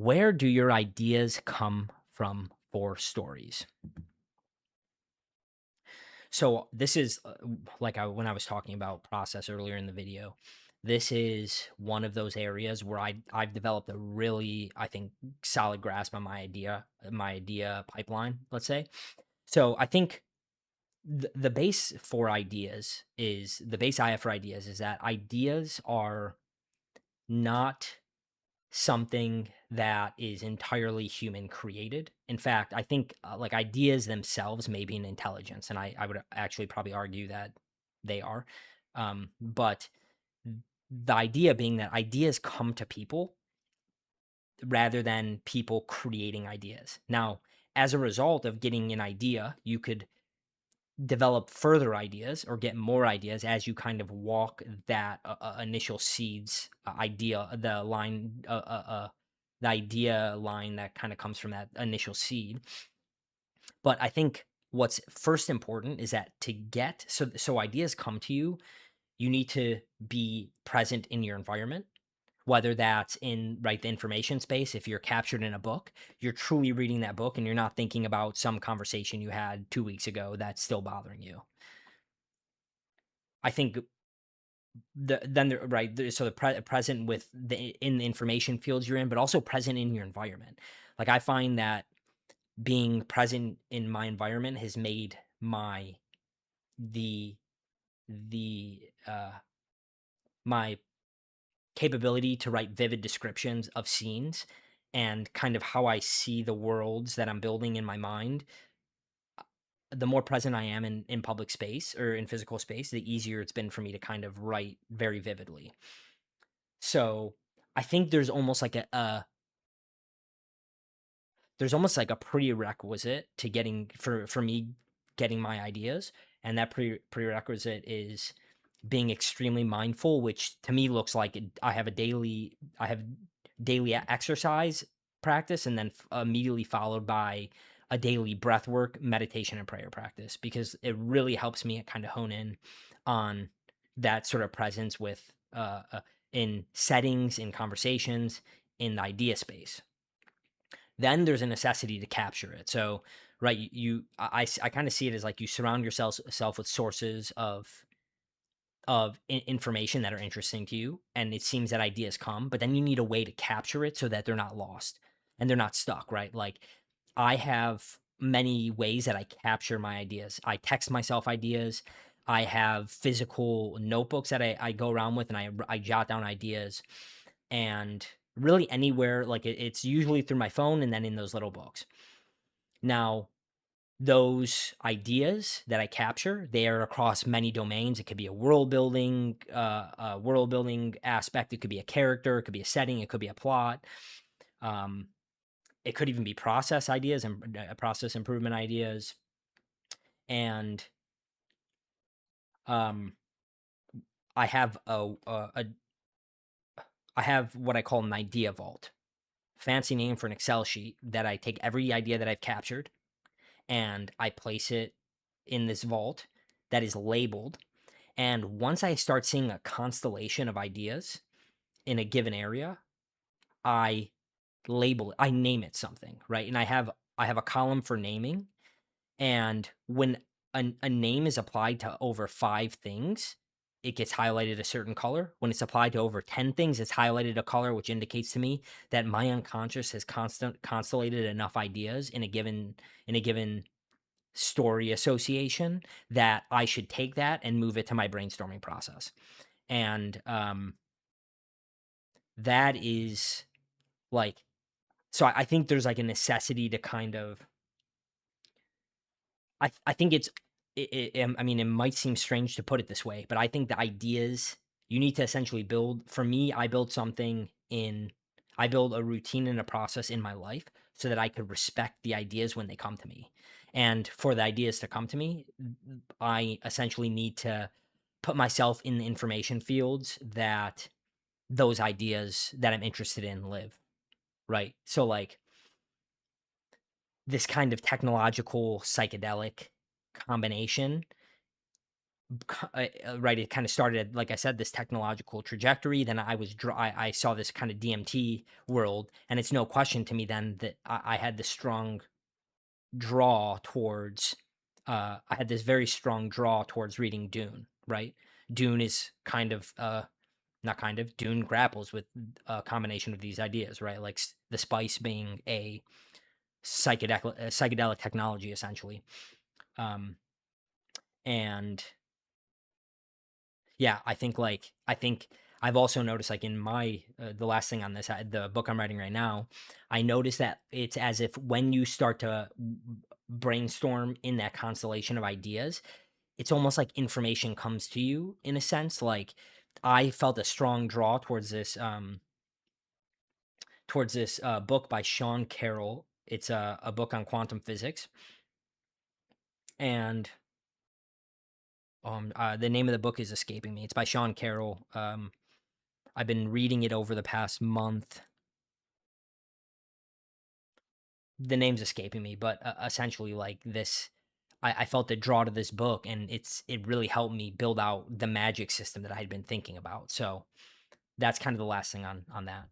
Where do your ideas come from for stories? So this is when I was talking about process earlier in the video. This is one of those areas where I've developed a really, I think, solid grasp on my idea pipeline, let's say. So I think the base for ideas is the base I have for ideas is that ideas are not something that is entirely human created. In fact, I think like ideas themselves may be an intelligence, and I would actually probably argue that they are. But the idea being that ideas come to people rather than people creating ideas. Now, as a result of getting an idea, you could develop further ideas or get more ideas as you kind of walk that initial seeds idea the idea line that kind of comes from that initial seed. But I think what's first important is that to get so ideas come to you, you need to be present in your environment, whether that's in right the information space. If you're captured in a book, you're truly reading that book and you're not thinking about some conversation you had 2 weeks ago that's still bothering you. I think so present with in the information fields you're in, but also present in your environment. Like I find that being present in my environment has made my the my capability to write vivid descriptions of scenes and kind of how I see the worlds that I'm building in my mind. The more present I am in public space or in physical space, the easier it's been for me to kind of write very vividly. So I think there's almost like a prerequisite to getting for me getting my ideas, and that prerequisite is being extremely mindful, which to me looks like I have daily exercise practice, and then immediately followed by a daily breath work, meditation, and prayer practice, because it really helps me kind of hone in on that sort of presence with in settings, in conversations, in the idea space. Then there's a necessity to capture it. So, right, I kind of see it as like you surround yourself with sources of information that are interesting to you, and it seems that ideas come, but then you need a way to capture it so that they're not lost and they're not stuck, right? Like I have many ways that I capture my ideas. I text myself ideas. I have physical notebooks that I go around with, and I jot down ideas, and really anywhere, like it's usually through my phone and then in those little books. Now, those ideas that I capture, they are across many domains. It could be a world building aspect. It could be a character. It could be a setting. It could be a plot. Um, it could even be process ideas and process improvement ideas. And um, I have I have what I call an idea vault, fancy name for an Excel sheet that I take every idea that I've captured and I place it in this vault that is labeled. And once I start seeing a constellation of ideas in a given area, I label it, I name it something, right? And I have a column for naming. And when a name is applied to over 5 things, it gets highlighted a certain color. When it's applied to over 10 things, it's highlighted a color, which indicates to me that my unconscious has constellated enough ideas in a given story association that I should take that and move it to my brainstorming process. And that is like, so I think there's like a necessity to kind of, I think I mean, it might seem strange to put it this way, but I think the ideas you need to essentially build, for me, I build a routine and a process in my life so that I could respect the ideas when they come to me. And for the ideas to come to me, I essentially need to put myself in the information fields that those ideas that I'm interested in live, right? So like this kind of technological psychedelic combination right, it kind of started, like I said, this technological trajectory. Then I saw this kind of DMT world, and it's no question to me then that I had this strong draw towards I had this very strong draw towards reading Dune, right? Dune is kind of not kind of Dune grapples with a combination of these ideas, right? Like the spice being a psychedelic technology essentially. Um and yeah, I think I've also noticed, like, in my the last thing on this, the book I'm writing right now, I noticed that it's as if when you start to brainstorm in that constellation of ideas, it's almost like information comes to you in a sense. Like, I felt a strong draw towards this book by Sean Carroll. It's a book on quantum physics, and the name of the book is escaping me. It's by Sean Carroll. I've been reading it over the past month. The name's escaping me, but essentially, like this, I felt a draw to this book, and it really helped me build out the magic system that I had been thinking about. So that's kind of the last thing on that.